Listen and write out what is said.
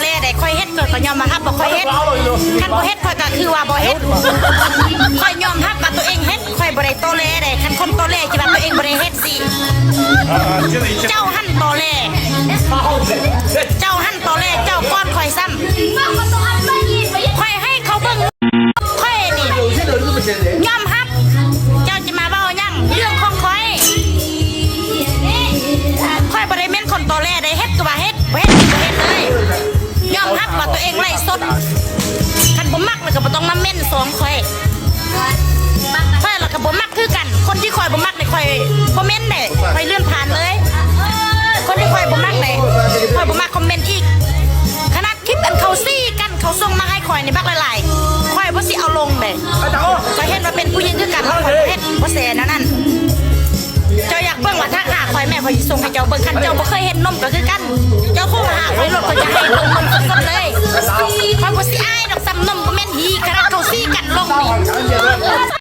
ล่ได้ค่อยเฮ็ดก็ยอมมารับบ่ค่อยเฮ็ดคันบ่เฮ็ดค่อยก็คือว่าบ่เฮ็ดค่อยยอมรับว่าตัวเองเฮ็ดค่อยบ่ได้โตเล่ได้คันคนโตเล่คิดว่าตัวเองบ่ได้เฮ็ดสิเจ้าหั่นโตเล่เจ้าหั่นโตเล่เจ้าก้อนค่อยซ้ำค่อยให้เขาเบิ่งค่อยนี่ยอมรับเจ้าจะมาเว้าหยังเรื่องของค่อยบ่ได้แม่นคนโตเล่ได้เฮ็ดก็ว่าเฮ็ดบ่เฮ็ดก็บ่เฮ็ดเลยยอมรับว่าตัวเองไร้สดคันบ่มักแล้วก็บ่ต้องมาเม่นสองค่อยแล้วก็บ่มักคือกันคนที่ค่อยบ่มักนี่ค่อยคอมเมนต์ได้ค่อยเลื่อนผ่านเลยคนที่ค่อยบ่มักได้ค่อยบ่มักคอมเมนต์อีกขนาดคลิปกันเขาซี่กันเขาส่งมาให้ค่อยนี่บักหลายๆค่อยบ่สิเอาลงเด้ค่อยเห็นว่าเป็นผู้หญิงคือกันค่อยบ่เฮ็ดบ่แซ่นั่นเจ้าอยากเบิ่งว่าถ้าหาค่อยแม่ค่อยสิส่งให้เจ้าเบิ่งคันเจ้าบ่เคยเห็นนมก็คือกัน